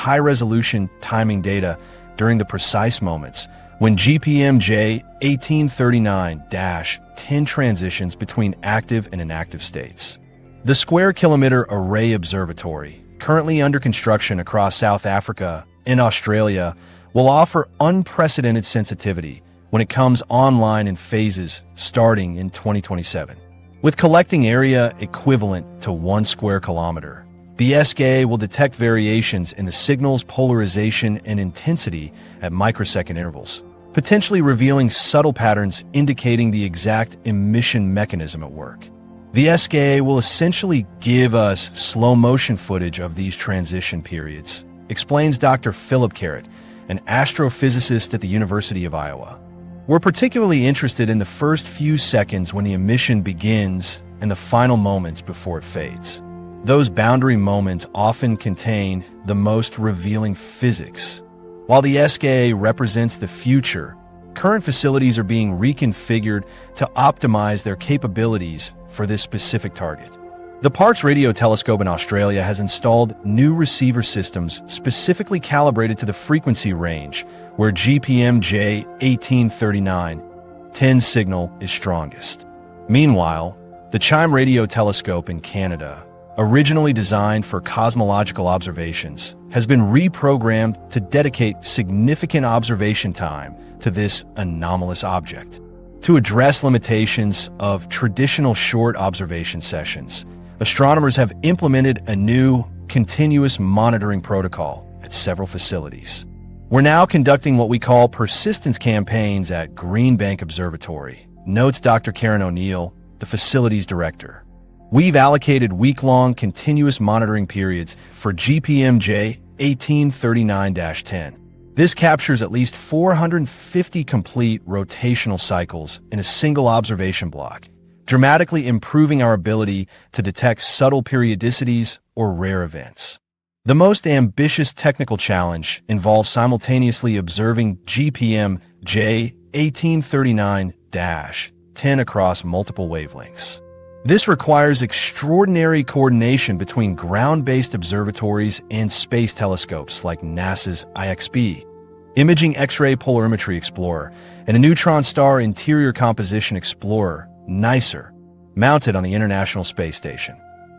high-resolution timing data during the precise moments when GPMJ 1839-10 transitions between active and inactive states. The Square Kilometer Array Observatory, currently under construction across South Africa and Australia, will offer unprecedented sensitivity when it comes online in phases starting in 2027. With collecting area equivalent to 1 square kilometer, the SKA will detect variations in the signal's polarization and intensity at microsecond intervals, potentially revealing subtle patterns indicating the exact emission mechanism at work. The SKA will essentially give us slow-motion footage of these transition periods, explains Dr. Philip Carrott, an astrophysicist at the University of Iowa. We're particularly interested in the first few seconds when the emission begins and the final moments before it fades. Those boundary moments often contain the most revealing physics. While the SKA represents the future, current facilities are being reconfigured to optimize their capabilities for this specific target. The Parkes Radio Telescope in Australia has installed new receiver systems specifically calibrated to the frequency range where GPMJ 1839-10 signal is strongest. Meanwhile, the Chime Radio Telescope in Canada, originally designed for cosmological observations, has been reprogrammed to dedicate significant observation time to this anomalous object. To address limitations of traditional short observation sessions, astronomers have implemented a new continuous monitoring protocol at several facilities. We're now conducting what we call persistence campaigns at Green Bank Observatory, notes Dr. Karen O'Neill, the facility's director. We've allocated week-long continuous monitoring periods for GPMJ 1839-10. This captures at least 450 complete rotational cycles in a single observation block, dramatically improving our ability to detect subtle periodicities or rare events. The most ambitious technical challenge involves simultaneously observing GPMJ 1839-10 across multiple wavelengths. This requires extraordinary coordination between ground-based observatories and space telescopes like NASA's IXB, Imaging X-ray Polarimetry Explorer, and a neutron star interior composition explorer, NICER, mounted on the International Space Station.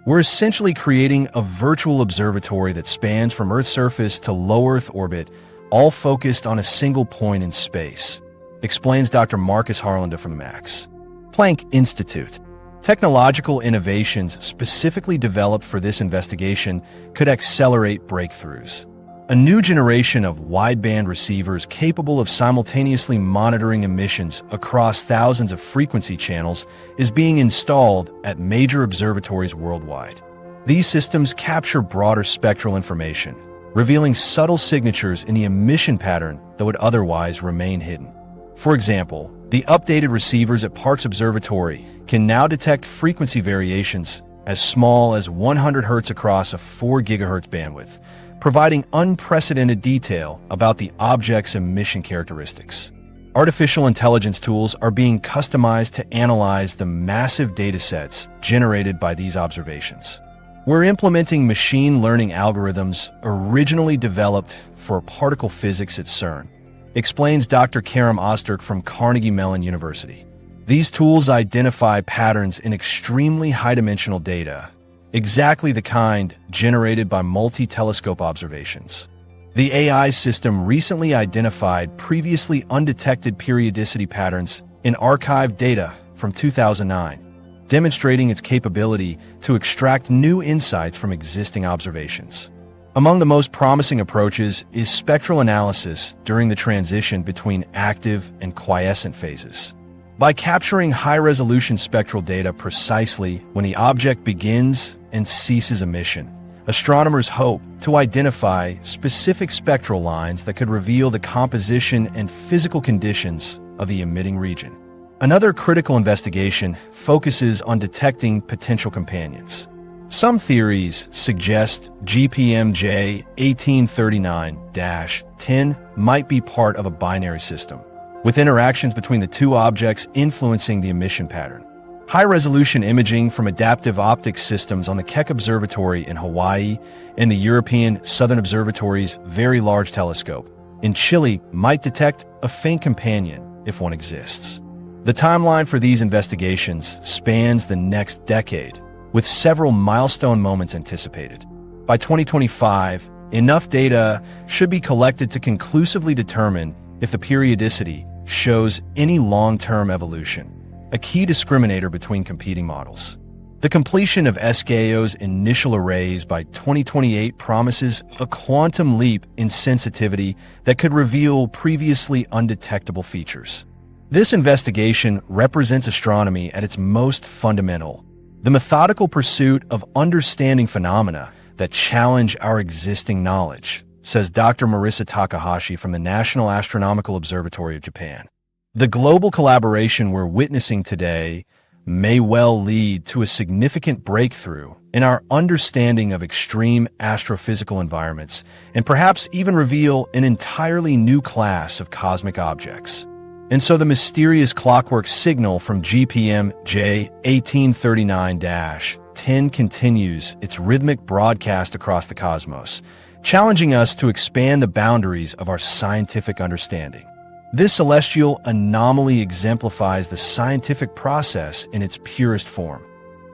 We're essentially creating a virtual observatory that spans from Earth's surface to low Earth orbit, all focused on a single point in space, explains Dr. Marcus Harlanda from the Max Planck Institute. Technological innovations specifically developed for this investigation could accelerate breakthroughs. A new generation of wideband receivers capable of simultaneously monitoring emissions across thousands of frequency channels is being installed at major observatories worldwide. These systems capture broader spectral information, revealing subtle signatures in the emission pattern that would otherwise remain hidden. For example, the updated receivers at Parkes Observatory can now detect frequency variations as small as 100 Hz across a 4 GHz bandwidth, providing unprecedented detail about the object's emission characteristics. Artificial intelligence tools are being customized to analyze the massive datasets generated by these observations. We're implementing machine learning algorithms originally developed for particle physics at CERN, explains Dr. Karim Ozturk from Carnegie Mellon University. These tools identify patterns in extremely high-dimensional data, exactly the kind generated by multi-telescope observations. The AI system recently identified previously undetected periodicity patterns in archived data from 2009, demonstrating its capability to extract new insights from existing observations. Among the most promising approaches is spectral analysis during the transition between active and quiescent phases. By capturing high-resolution spectral data precisely when the object begins and ceases emission, astronomers hope to identify specific spectral lines that could reveal the composition and physical conditions of the emitting region. Another critical investigation focuses on detecting potential companions. Some theories suggest GPMJ 1839-10 might be part of a binary system, with interactions between the two objects influencing the emission pattern. High-resolution imaging from adaptive optics systems on the Keck Observatory in Hawaii and the European Southern Observatory's Very Large Telescope in Chile might detect a faint companion, if one exists. The timeline for these investigations spans the next decade, with several milestone moments anticipated. By 2025, enough data should be collected to conclusively determine if the periodicity shows any long-term evolution, a key discriminator between competing models. The completion of SKAO's initial arrays by 2028 promises a quantum leap in sensitivity that could reveal previously undetectable features. This investigation represents astronomy at its most fundamental, the methodical pursuit of understanding phenomena that challenge our existing knowledge, says Dr. Marisa Takahashi from the National Astronomical Observatory of Japan. The global collaboration we're witnessing today may well lead to a significant breakthrough in our understanding of extreme astrophysical environments and perhaps even reveal an entirely new class of cosmic objects. And so the mysterious clockwork signal from GPM J1839-10 continues its rhythmic broadcast across the cosmos, challenging us to expand the boundaries of our scientific understanding. This celestial anomaly exemplifies the scientific process in its purest form.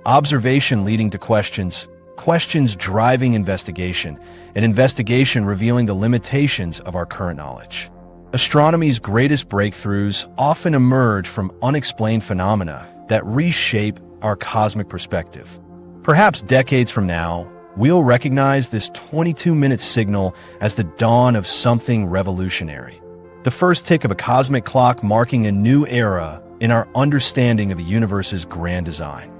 Observation leading to questions, questions driving investigation, and investigation revealing the limitations of our current knowledge. Astronomy's greatest breakthroughs often emerge from unexplained phenomena that reshape our cosmic perspective. Perhaps decades from now, we'll recognize this 22-minute signal as the dawn of something revolutionary. The first tick of a cosmic clock marking a new era in our understanding of the universe's grand design.